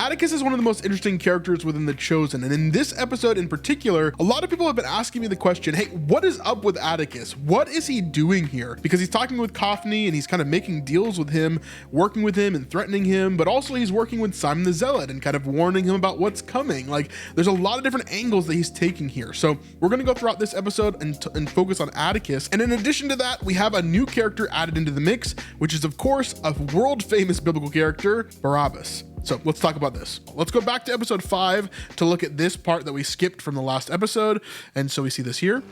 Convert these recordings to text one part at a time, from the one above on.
Atticus is one of the most interesting characters within The Chosen, and in this episode in particular, a lot of people have been asking me the question, hey, what is up with Atticus? What is he doing here? Because he's talking with Kaufney and he's kind of making deals with him, working with him and threatening him, but also he's working with Simon the Zealot and kind of warning him about what's coming. Like, there's a lot of different angles that he's taking here. So we're going to go throughout this episode and focus on Atticus. And in addition to that, we have a new character added into the mix, which is of course a world famous biblical character, Barabbas. So let's talk about this. Let's go back to episode 5 to look at this part that we skipped from the last episode. And so we see this here.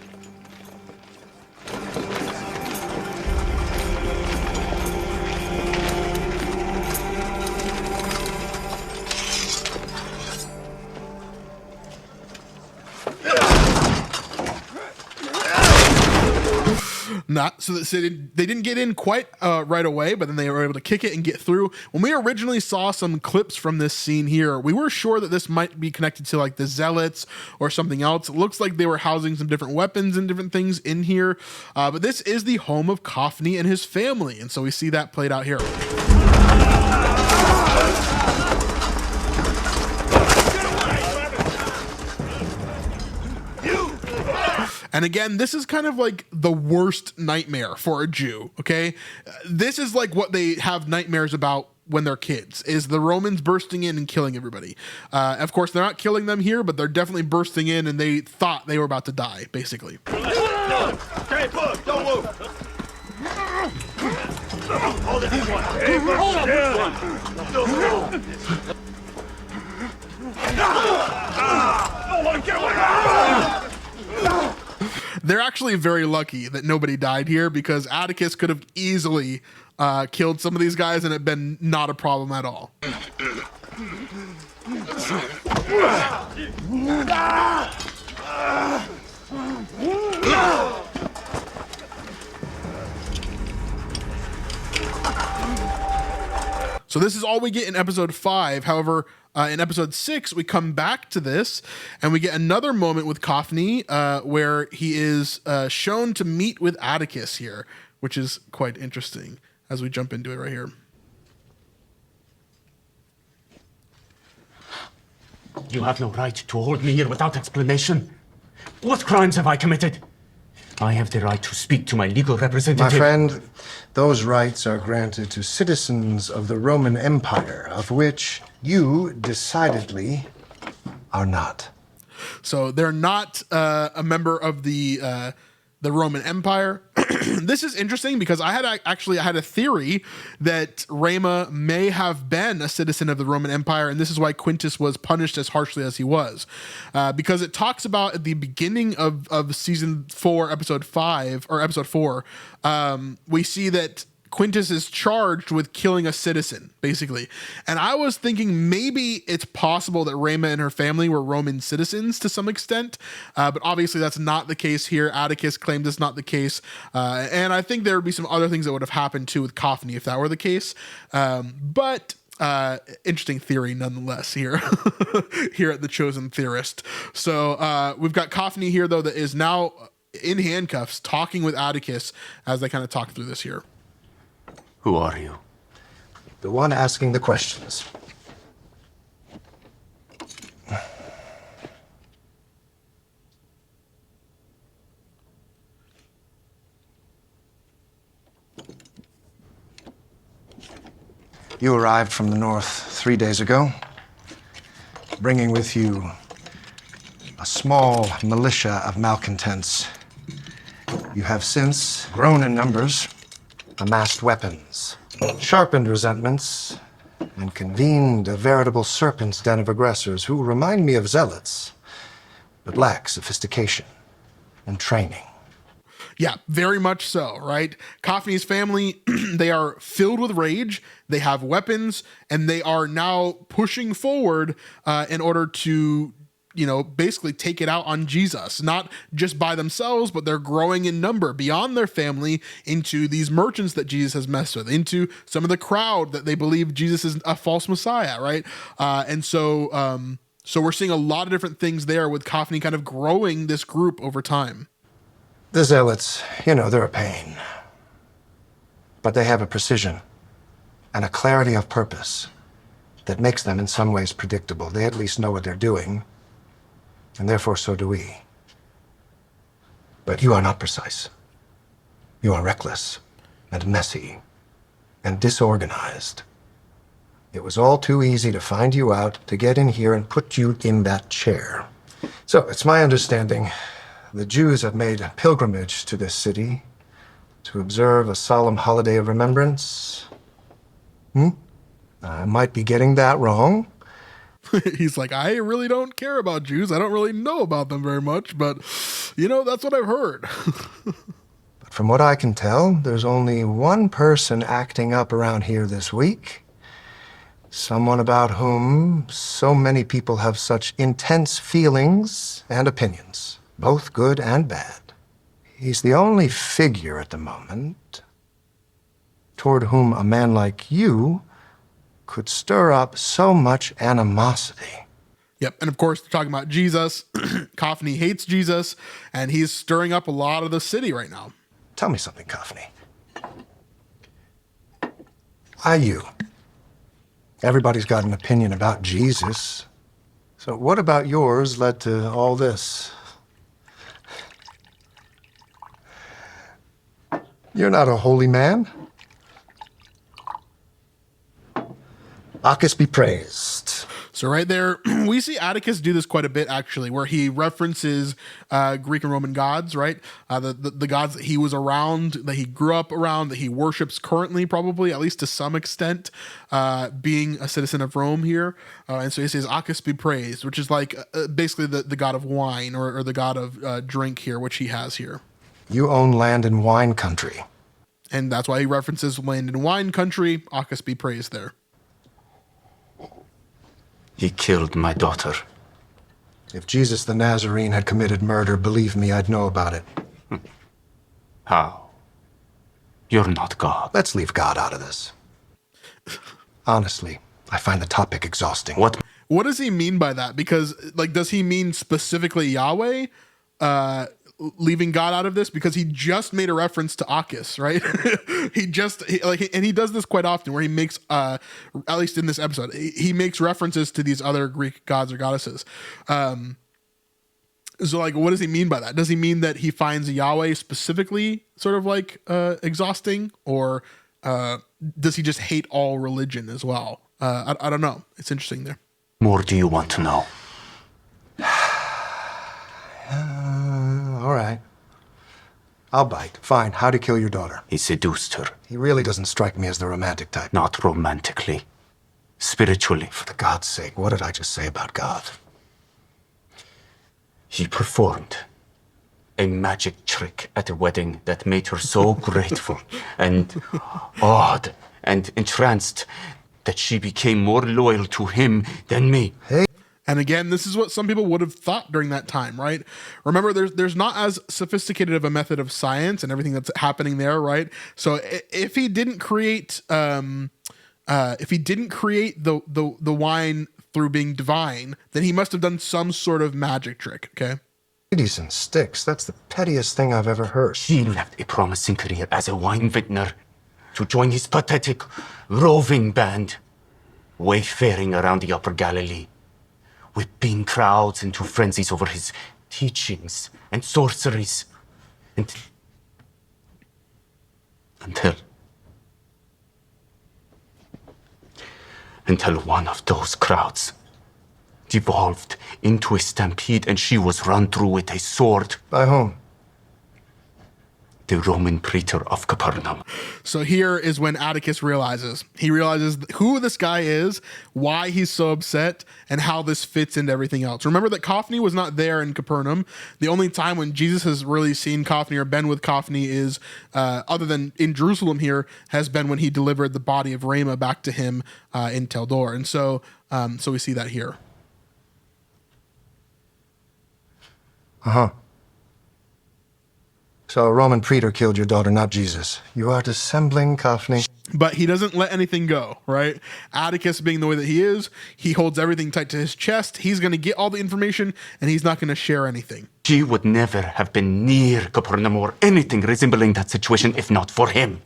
So they didn't get in quite right away, but then they were able to kick it and get through. When we originally saw some clips from this scene here, we were sure that this might be connected to like the Zealots or something else. It looks like they were housing some different weapons and different things in here, but this is the home of Kaufney and his family, and so we see that played out here. And again, this is kind of like the worst nightmare for a Jew, okay? This is like what they have nightmares about when they're kids, is the Romans bursting in and killing everybody. Of course, they're not killing them here, but they're definitely bursting in and they thought they were about to die, basically. No, can't move, don't move. Hold it, one. Hey, hold on, get away. They're actually very lucky that nobody died here, because Atticus could have easily killed some of these guys and it been not a problem at all. So this is all we get in episode 5. However, in episode 6, we come back to this and we get another moment with Kaufney where he is shown to meet with Atticus here, which is quite interesting as we jump into it right here. You have no right to hold me here without explanation. What crimes have I committed? I have the right to speak to my legal representative. My friend, those rights are granted to citizens of the Roman Empire, of which you decidedly are not. So they're not a member of the Roman Empire. This is interesting because I had a theory that Rama may have been a citizen of the Roman Empire, and this is why Quintus was punished as harshly as he was, because it talks about at the beginning of season 4, episode 5 or episode 4, we see that Quintus is charged with killing a citizen, basically. And I was thinking maybe it's possible that Rama and her family were Roman citizens to some extent, but obviously that's not the case here. Atticus claimed it's not the case. And I think there would be some other things that would have happened too with Kaufney if that were the case. But interesting theory nonetheless here, here at The Chosen Theorist. So we've got Kaufney here though that is now in handcuffs talking with Atticus as they kind of talk through this here. Who are you? The one asking the questions. You arrived from the north 3 days ago, bringing with you a small militia of malcontents. You have since grown in numbers, amassed weapons, sharpened resentments, and convened a veritable serpent's den of aggressors who remind me of zealots, but lack sophistication and training. Yeah, very much so, right? Kaufney's family, they are filled with rage, they have weapons, and they are now pushing forward in order to, you know, basically take it out on Jesus, not just by themselves, but they're growing in number beyond their family into these merchants that Jesus has messed with, into some of the crowd that they believe Jesus is a false Messiah, right? So we're seeing a lot of different things there with Kaufney kind of growing this group over time. The zealots, you know, they're a pain. But they have a precision and a clarity of purpose that makes them in some ways predictable. They at least know what they're doing, and therefore so do we. But you are not precise. You are reckless and messy and disorganized. It was all too easy to find you out, to get in here and put you in that chair. So it's my understanding the Jews have made a pilgrimage to this city to observe a solemn holiday of remembrance. I might be getting that wrong. He's like, I really don't care about Jews. I don't really know about them very much, but, you know, that's what I've heard. But from what I can tell, there's only one person acting up around here this week. Someone about whom so many people have such intense feelings and opinions, both good and bad. He's the only figure at the moment toward whom a man like you could stir up so much animosity. Yep. And of course, they're talking about Jesus. Coffney hates Jesus, and he's stirring up a lot of the city right now. Tell me something, Coffney. You. Everybody's got an opinion about Jesus. So what about yours led to all this? You're not a holy man. Atticus be praised. So right there, we see Atticus do this quite a bit, actually, where he references Greek and Roman gods, right? The gods that he was around, that he grew up around, that he worships currently, probably, at least to some extent, being a citizen of Rome here. And so he says, Atticus be praised, which is like basically the god of wine or the god of drink here, which he has here. You own land in wine country. And that's why he references land in wine country. Atticus be praised there. He killed my daughter. If Jesus the Nazarene had committed murder, believe me, I'd know about it. How? You're not God. Let's leave God out of this. Honestly, I find the topic exhausting. What does he mean by that? Because, like, does he mean specifically Yahweh? Leaving God out of this, because he just made a reference to Atticus, right? And he does this quite often, where he makes, at least in this episode, he makes references to these other Greek gods or goddesses. So, like, what does he mean by that? Does he mean that he finds Yahweh specifically sort of like exhausting, or does he just hate all religion as well? I don't know. It's interesting there. More do you want to know? All right. I'll bite. Fine. How'd he kill your daughter? He seduced her. He really doesn't strike me as the romantic type. Not romantically. Spiritually. For God's sake, what did I just say about God? He performed a magic trick at a wedding that made her so grateful and awed and entranced that she became more loyal to him than me. Hey. And again, this is what some people would have thought during that time, right? Remember, there's not as sophisticated of a method of science and everything that's happening there, right? So if he didn't create, the wine through being divine, then he must have done some sort of magic trick. Okay. Ladies and sticks. That's the pettiest thing I've ever heard. He left a promising career as a wine vintner to join his pathetic roving band, wayfaring around the Upper Galilee, whipping crowds into frenzies over his teachings and sorceries, until one of those crowds devolved into a stampede and she was run through with a sword. By whom? The Roman praetor of Capernaum. So here is when Atticus realizes who this guy is, why he's so upset, and how this fits into everything else. Remember that Coffney was not there in Capernaum. The only time when Jesus has really seen Coffney or been with Coffney is, other than in Jerusalem here, has been when he delivered the body of Rama back to him in Tel Dor. And so we see that here. Uh-huh. So a Roman praetor killed your daughter, not Jesus. You are dissembling, Coffney. But he doesn't let anything go, right? Atticus being the way that he is, he holds everything tight to his chest. He's going to get all the information, and he's not going to share anything. She would never have been near Capernaum or anything resembling that situation if not for him.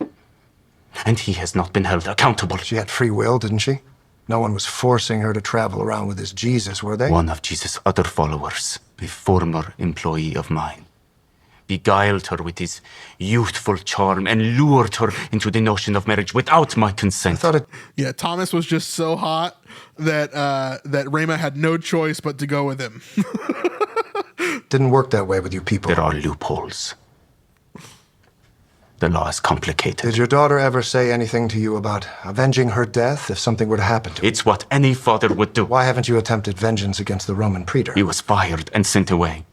And he has not been held accountable. She had free will, didn't she? No one was forcing her to travel around with this Jesus, were they? One of Jesus' other followers, a former employee of mine, beguiled her with his youthful charm and lured her into the notion of marriage without my I consent. thought it Yeah, Thomas was just so hot that that Rama had no choice but to go with him. didn't work that way with you people. There are loopholes. The law is complicated. Did your daughter ever say anything to you about avenging her death if something were to happen to her? It's what any father would do. Why haven't you attempted vengeance against the Roman praetor? He was fired and sent away.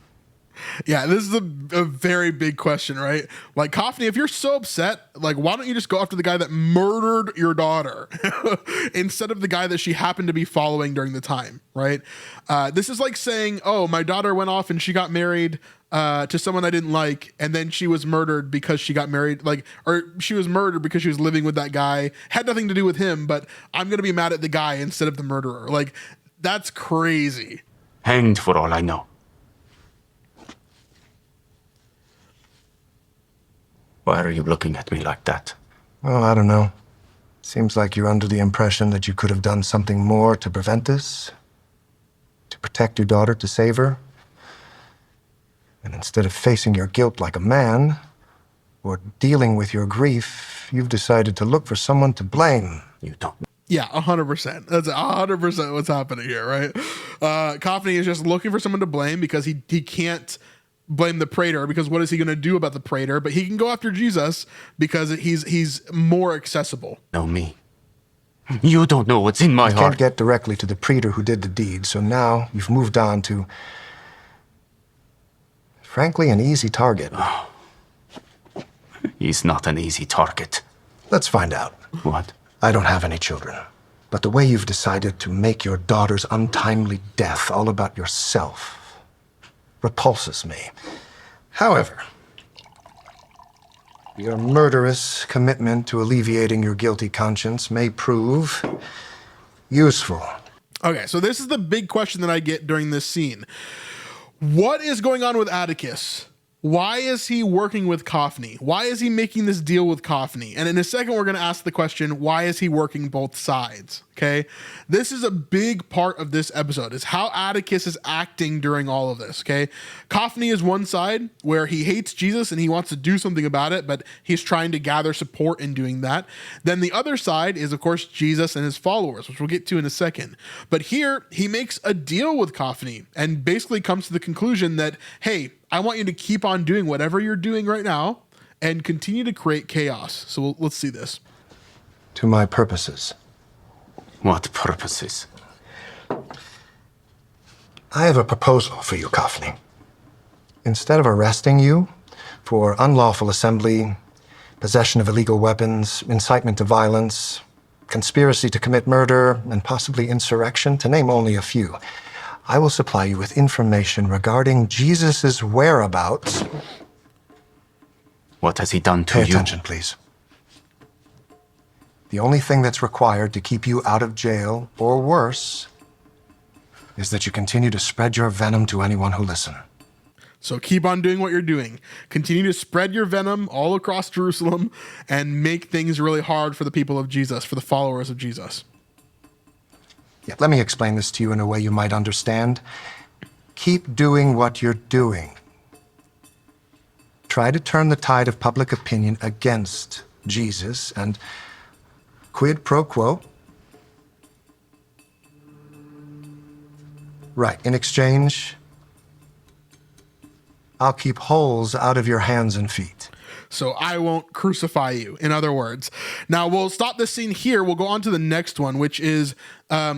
Yeah, this is a very big question, right? Like, Coffney, if you're so upset, like, why don't you just go after the guy that murdered your daughter instead of the guy that she happened to be following during the time, right? This is like saying, oh, my daughter went off and she got married to someone I didn't like, and then she was murdered because she got married, like, or she was murdered because she was living with that guy. Had nothing to do with him, but I'm going to be mad at the guy instead of the murderer. Like, that's crazy. Hanged for all I know. Why are you looking at me like that? Well, I don't know. Seems like you're under the impression that you could have done something more to prevent this, to protect your daughter, to save her. And instead of facing your guilt like a man, or dealing with your grief, you've decided to look for someone to blame. You don't. Yeah, 100%. That's 100% what's happening here, right? Coffney is just looking for someone to blame because he can't blame the praetor, because what is he going to do about the praetor? But he can go after Jesus because he's more accessible. Know me. You don't know what's in my You heart. can't get directly to the praetor who did the deed, so now you've moved on to, frankly, an easy target. He's not an easy target. Let's find out. What? I don't have any children, but the way you've decided to make your daughter's untimely death all about yourself repulses me. However, your murderous commitment to alleviating your guilty conscience may prove useful. Okay, so this is the big question that I get during this scene. What is going on with Atticus? Why is he working with Coffney? Why is he making this deal with Coffney? And in a second, we're going to ask the question, why is he working both sides? Okay. This is a big part of this episode, is how Atticus is acting during all of this. Okay. Coffney is one side where he hates Jesus and he wants to do something about it, but he's trying to gather support in doing that. Then the other side is, of course, Jesus and his followers, which we'll get to in a second. But here he makes a deal with Coffney and basically comes to the conclusion that, hey, I want you to keep on doing whatever you're doing right now and continue to create chaos. So let's see this. To my purposes. What purposes? I have a proposal for you, Coffney. Instead of arresting you for unlawful assembly, possession of illegal weapons, incitement to violence, conspiracy to commit murder, and possibly insurrection, to name only a few, I will supply you with information regarding Jesus' whereabouts. What has he done to Pay you? attention, please. The only thing that's required to keep you out of jail, or worse, is that you continue to spread your venom to anyone who listens. So keep on doing what you're doing. Continue to spread your venom all across Jerusalem and make things really hard for the people of Jesus, for the followers of Jesus. Yeah, let me explain this to you in a way you might understand. Keep doing what you're doing. Try to turn the tide of public opinion against Jesus, and quid pro quo. Right, in exchange, I'll keep holes out of your hands and feet. So I won't crucify you, in other words. Now, we'll stop this scene here. We'll go on to the next one, which is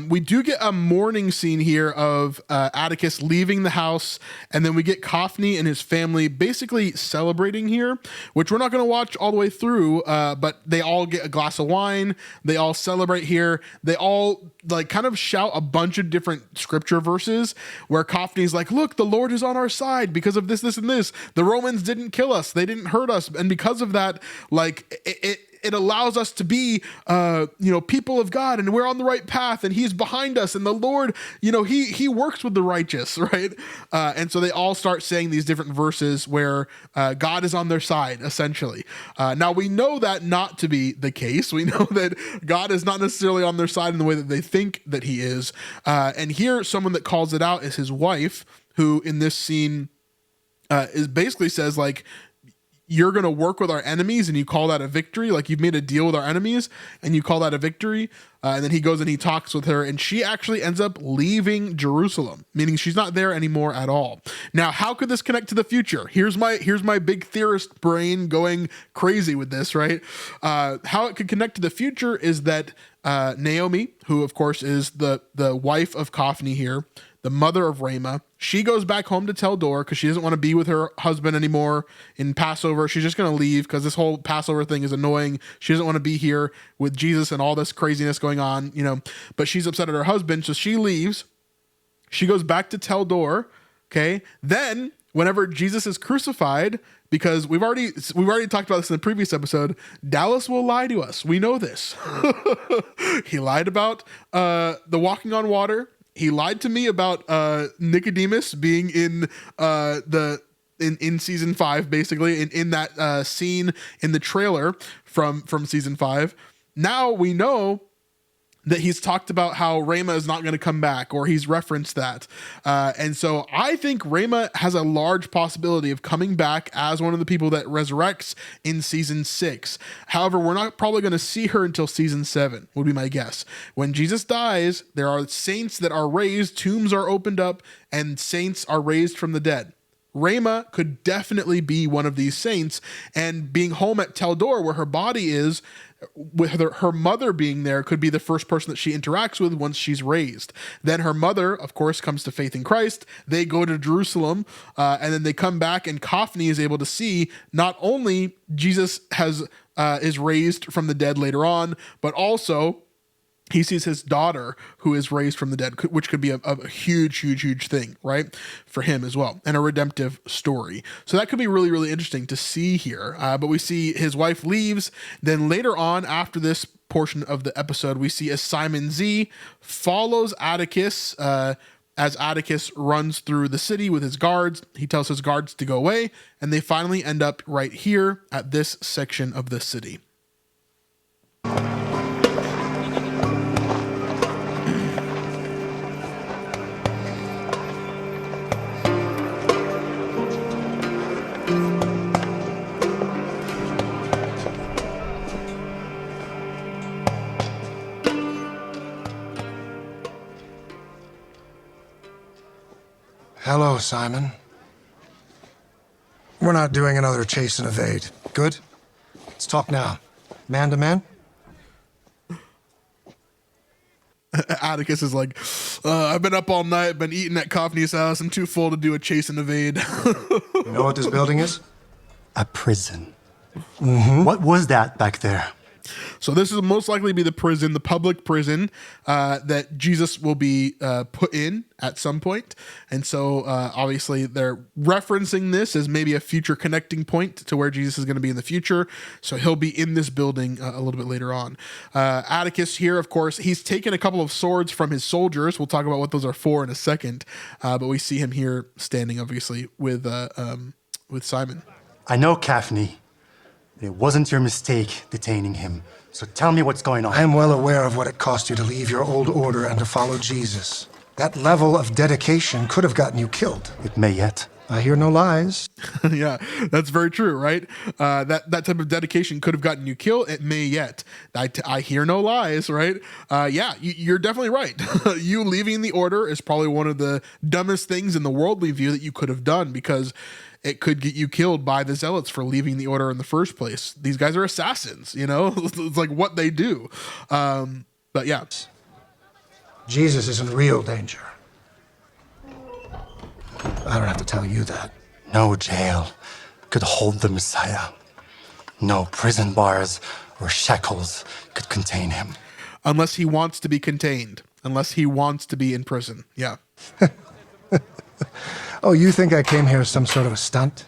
we do get a mourning scene here of Atticus leaving the house, and then we get Coffney and his family basically celebrating here, which we're not going to watch all the way through, but they all get a glass of wine. They all celebrate here. They all like kind of shout a bunch of different scripture verses where Coffney's like, look, the Lord is on our side because of this, this, and this. The Romans didn't kill us. They didn't hurt us. And because of that, like it allows us to be, people of God, and we're on the right path, and he's behind us, and the Lord, he works with the righteous, right? And so they all start saying these different verses where God is on their side, essentially. Now we know that not to be the case. We know that God is not necessarily on their side in the way that they think that he is. And here, someone that calls it out is his wife, who in this scene is basically says, like, you're going to work with our enemies and you call that a victory. Like, you've made a deal with our enemies and you call that a victory. And then he goes and he talks with her, and she actually ends up leaving Jerusalem, meaning she's not there anymore at all. Now, how could this connect to the future? Here's my big theorist brain going crazy with this, right? How it could connect to the future is that Naomi, who of course is the wife of Kaphni here, the mother of Ramah, she goes back home to Teldor because she doesn't want to be with her husband anymore in Passover. She's just going to leave because this whole Passover thing is annoying. She doesn't want to be here with Jesus and all this craziness going on, but she's upset at her husband. So she leaves. She goes back to Teldor. Okay. Then whenever Jesus is crucified, because we've already talked about this in the previous episode, Dallas will lie to us. We know this. He lied about the walking on water. He lied to me about Nicodemus being in in season 5, basically in that scene in the trailer from season 5. Now we know that he's talked about how Ramah is not going to come back, or he's referenced that. And so I think Ramah has a large possibility of coming back as one of the people that resurrects in season 6. However, we're not probably going to see her until season 7, would be my guess. When Jesus dies, there are saints that are raised, tombs are opened up, and saints are raised from the dead. Ramah could definitely be one of these saints, and being home at Teldor, where her body is, with her mother being there, could be the first person that she interacts with once she's raised. Then her mother, of course, comes to faith in Christ. They go to Jerusalem, and then they come back, and Kaphni is able to see not only Jesus is raised from the dead later on, but also he sees his daughter who is raised from the dead, which could be a huge thing, right, for him as well, and a redemptive story. So that could be really, really interesting to see here. But we see his wife leaves. Then later on, after this portion of the episode, we see as Simon Z follows Atticus as Atticus runs through the city with his guards. He tells his guards to go away, and they finally end up right here at this section of the city. Hello, Simon. We're not doing another chase and evade. Good? Let's talk now. Man to man? Atticus is like, I've been up all night, been eating at Kaphni's house. I'm too full to do a chase and evade. You know what this building is? A prison. Mm-hmm. What was that back there? So this will most likely be the prison, the public prison that Jesus will be put in at some point. And so obviously they're referencing this as maybe a future connecting point to where Jesus is going to be in the future. So he'll be in this building a little bit later on. Atticus here, of course, he's taken a couple of swords from his soldiers. We'll talk about what those are for in a second. But we see him here standing, obviously, with Simon. I know, Kaphni. It wasn't your mistake detaining him. So tell me what's going on. I am well aware of what it cost you to leave your old order and to follow Jesus. That level of dedication could have gotten you killed. It may yet. I hear no lies. Yeah, that's very true, right? That type of dedication could have gotten you killed. It may yet. I hear no lies, right? Yeah, you're definitely right. You leaving the order is probably one of the dumbest things in the worldly view that you could have done, because it could get you killed by the zealots for leaving the order in the first place. These guys are assassins, It's like what they do. But yeah. Jesus is in real danger. I don't have to tell you that. No jail could hold the Messiah. No prison bars or shackles could contain him. Unless he wants to be contained. Unless he wants to be in prison. Yeah. Oh, you think I came here as some sort of a stunt?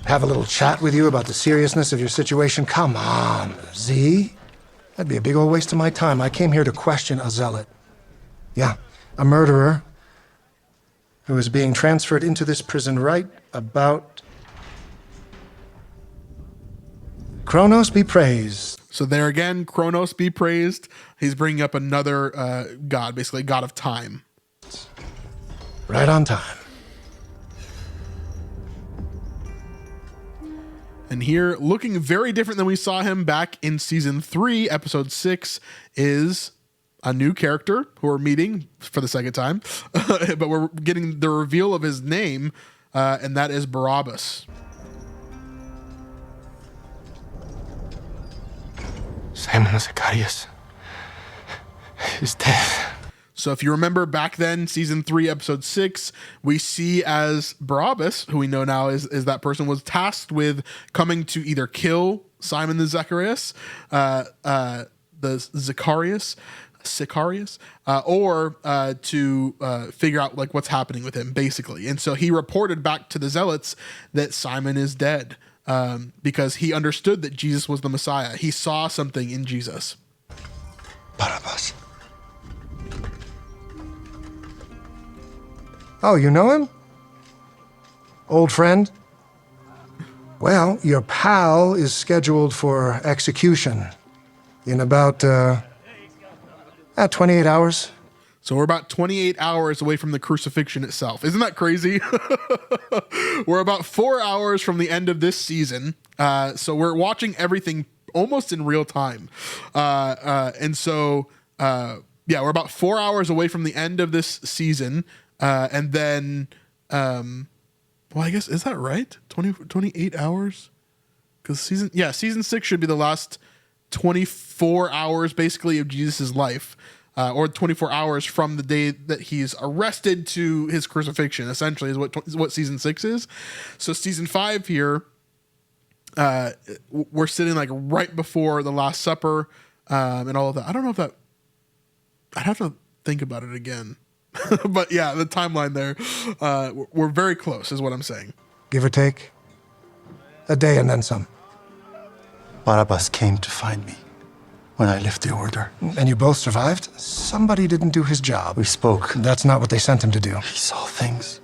have a little chat with you about the seriousness of your situation? Come on, Z. That'd be a big old waste of my time. I came here to question a zealot. Yeah, a murderer who is being transferred into this prison right about... Kronos be praised. So there again, Kronos be praised. He's bringing up another god, basically god of time. Right on time. And here, looking very different than we saw him back in season 3, episode 6, is a new character who we're meeting for the second time. But we're getting the reveal of his name, and that is Barabbas. Simon of Zacharias is dead. So if you remember back then, season 3, episode 6, we see as Barabbas, who we know now is that person, was tasked with coming to either kill Simon the Zacharias, the Sicarius, or to figure out like what's happening with him, basically. And so he reported back to the Zealots that Simon is dead, because he understood that Jesus was the Messiah. He saw something in Jesus. Barabbas. Oh, you know him? Old friend? Well, your pal is scheduled for execution in about 28 hours. So we're about 28 hours away from the crucifixion itself. Isn't that crazy? We're about 4 hours from the end of this season. So we're watching everything almost in real time. And so, we're about 4 hours away from the end of this season. And then, I guess, is that right? 28 hours? Because season 6 should be the last 24 hours basically of Jesus's life, or 24 hours from the day that he's arrested to his crucifixion, essentially is what season 6 is. So season 5 here, we're sitting like right before the Last Supper, and all of that. I don't know if that, I'd have to think about it again. But yeah, the timeline there, we're very close is what I'm saying. Give or take. A day and then some. Barabbas came to find me when I left the order. And you both survived? Somebody didn't do his job. We spoke. That's not what they sent him to do. He saw things.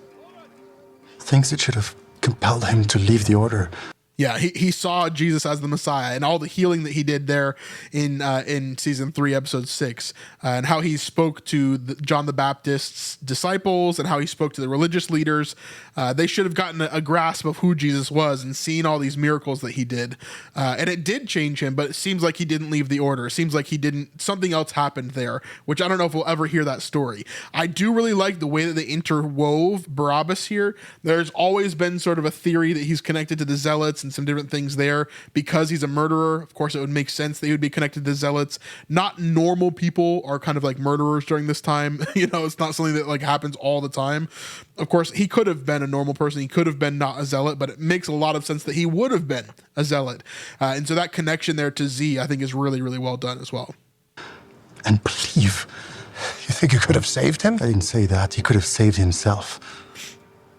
Things that should have compelled him to leave the order. Yeah, he saw Jesus as the Messiah and all the healing that he did there in season 3, episode 6, and how he spoke to John the Baptist's disciples and how he spoke to the religious leaders. They should have gotten a grasp of who Jesus was and seen all these miracles that he did. And it did change him, but it seems like he didn't leave the order. It seems like something else happened there, which I don't know if we'll ever hear that story. I do really like the way that they interwove Barabbas here. There's always been sort of a theory that he's connected to the Zealots and some different things there because he's a murderer. Of course, it would make sense that he would be connected to the Zealots. Not normal people are kind of like murderers during this time. It's not something that like happens all the time. Of course, he could have been a normal person. He could have been not a zealot, but it makes a lot of sense that he would have been a zealot. And so that connection there to Z, I think, is really, really well done as well. And believe. You think you could have saved him? I didn't say that. He could have saved himself.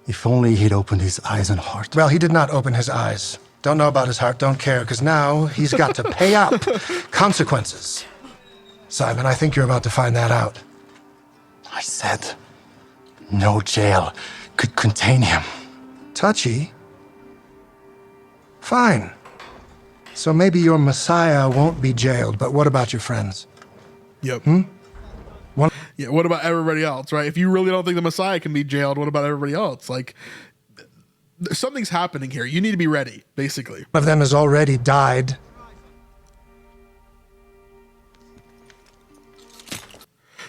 If only he'd opened his eyes and heart. Well, he did not open his eyes. Don't know about his heart, don't care, because now he's got to pay up. Consequences. Simon, I think you're about to find that out. I said no jail could contain him. Touchy? Fine. So maybe your Messiah won't be jailed, but what about your friends? Yep. Yeah, what about everybody else, right? If you really don't think the Messiah can be jailed, what about everybody else? Like, something's happening here. You need to be ready, basically. One of them has already died.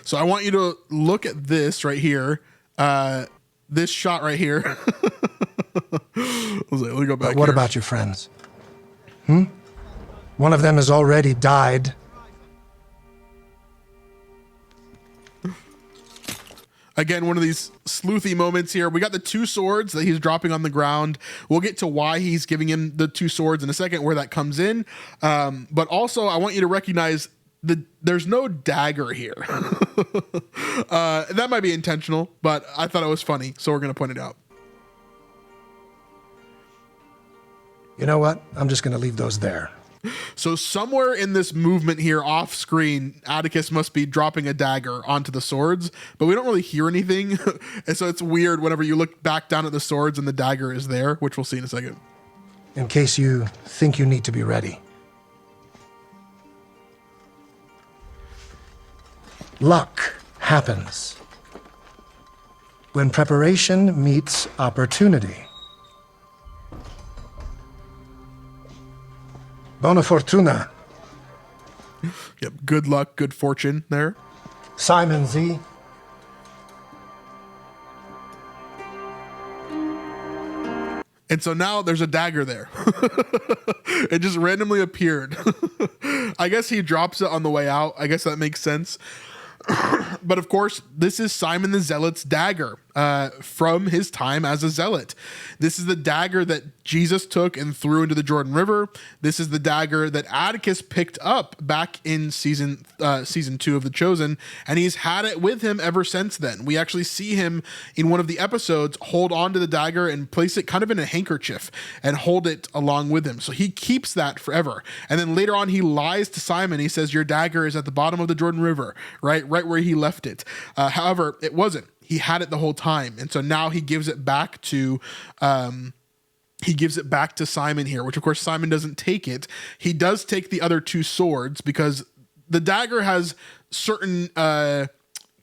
So I want you to look at this right here. This shot right here. Let me go back. But what about your friends? One of them has already died. Again, one of these sleuthy moments here. We got the 2 swords that he's dropping on the ground. We'll get to why he's giving him the 2 swords in a second, where that comes in. But also, I want you to recognize there's no dagger here. That might be intentional, but I thought it was funny, so we're going to point it out. You know what? I'm just going to leave those there. So somewhere in this movement here off screen, Atticus must be dropping a dagger onto the swords, but we don't really hear anything. And so it's weird whenever you look back down at the swords and the dagger is there, which we'll see in a second. In case you think you need to be ready. Luck happens when preparation meets opportunity. Bona fortuna. Yep. Good luck, good fortune there. Simon Z. And so now there's a dagger there. It just randomly appeared. I guess he drops it on the way out. I guess that makes sense. But of course, this is Simon the Zealot's dagger from his time as a zealot. This is the dagger that Jesus took and threw into the Jordan River. This is the dagger that Atticus picked up back in season 2 of The Chosen, and he's had it with him ever since then. We actually see him in one of the episodes hold on to the dagger and place it kind of in a handkerchief and hold it along with him. So he keeps that forever. And then later on, he lies to Simon. He says, your dagger is at the bottom of the Jordan River, right where he left it. However, it wasn't. He had it the whole time. And so now he gives it back to Simon here, which of course Simon doesn't take it. He does take the other two swords because the dagger has certain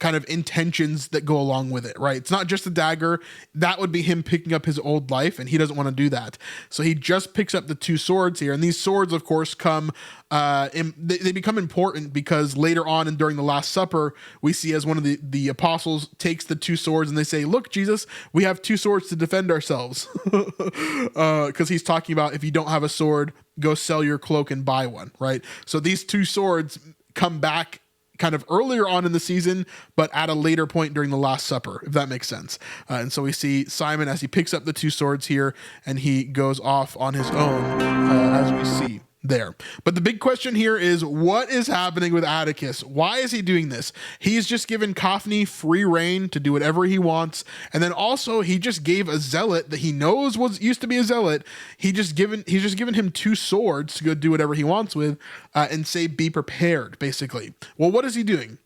kind of intentions that go along with it, right? It's not just a dagger. That would be him picking up his old life, and he doesn't want to do that. So he just picks up the two swords here. And these swords, of course, they become important because later on and during the Last Supper, we see as one of the apostles takes the two swords and they say, look, Jesus, we have two swords to defend ourselves. Because he's talking about if you don't have a sword, go sell your cloak and buy one, right? So these two swords come back kind of earlier on in the season, but at a later point during the Last Supper, if that makes sense. And so we see Simon as he picks up the two swords here and he goes off on his own, as we see there. But the big question here is, what is happening with Atticus? Why is he doing this? He's just given Cophny free reign to do whatever he wants. And then also he just gave a zealot that he knows used to be a zealot. He's just given him two swords to go do whatever he wants with, and say, be prepared, basically. Well, what is he doing?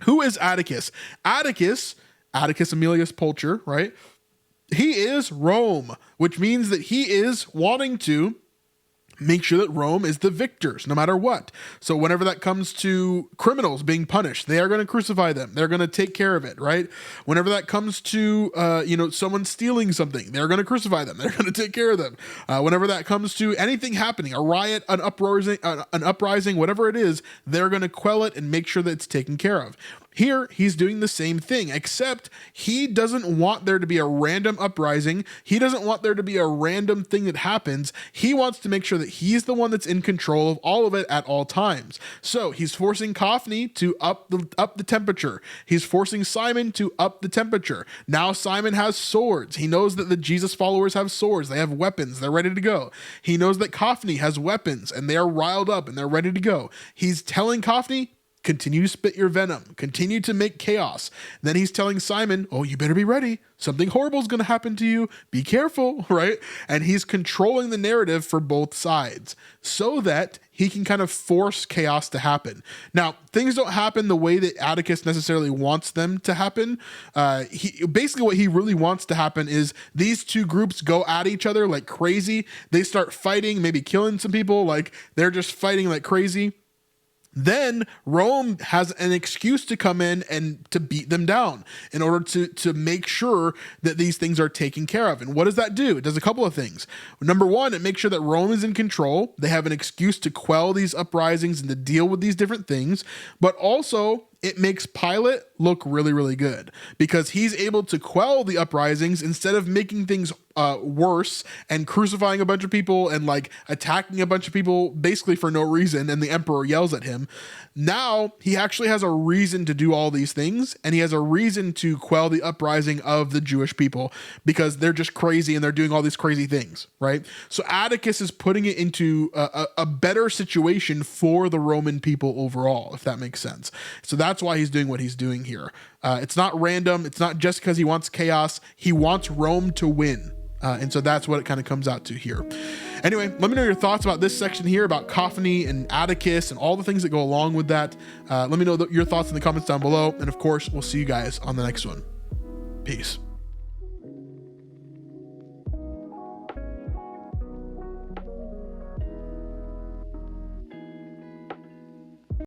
Who is Atticus? Atticus Aemilius Pulcher, right? He is Rome, which means that he is wanting to make sure that Rome is the victors no matter what. So whenever that comes to criminals being punished, they are going to crucify them. They're going to take care of it, right? Whenever that comes to, someone stealing something, they're going to crucify them. They're going to take care of them. Whenever that comes to anything happening, a riot, an uprising, whatever it is, they're going to quell it and make sure that it's taken care of. Here, he's doing the same thing, except he doesn't want there to be a random uprising. He doesn't want there to be a random thing that happens. He wants to make sure that he's the one that's in control of all of it at all times. So he's forcing Cophny to up the temperature. He's forcing Simon to up the temperature. Now Simon has swords. He knows that the Jesus followers have swords. They have weapons. They're ready to go. He knows that Cophny has weapons and they are riled up and they're ready to go. He's telling Cophny, continue to spit your venom. Continue to make chaos. Then he's telling Simon, oh, you better be ready. Something horrible is going to happen to you. Be careful, right? And he's controlling the narrative for both sides so that he can kind of force chaos to happen. Now, things don't happen the way that Atticus necessarily wants them to happen. Basically what he really wants to happen is these two groups go at each other like crazy. They start fighting, maybe killing some people. Like they're just fighting like crazy. Then Rome has an excuse to come in and to beat them down in order to make sure that these things are taken care of. And what does that do? It does a couple of things. Number one, it makes sure that Rome is in control. They have an excuse to quell these uprisings and to deal with these different things. But also, it makes Pilate look really, really good because he's able to quell the uprisings instead of making things worse and crucifying a bunch of people and like attacking a bunch of people basically for no reason. And the emperor yells at him. Now he actually has a reason to do all these things, and he has a reason to quell the uprising of the Jewish people because they're just crazy and they're doing all these crazy things, right? So Atticus is putting it into a better situation for the Roman people overall, if that makes sense. So that's why he's doing what he's doing here. It's not random. It's not just because he wants chaos. He wants Rome to win. And so that's what it kind of comes out to here. Anyway, let me know your thoughts about this section here about Cophony and Atticus and all the things that go along with that. Let me know your thoughts in the comments down below. And of course, we'll see you guys on the next one. Peace.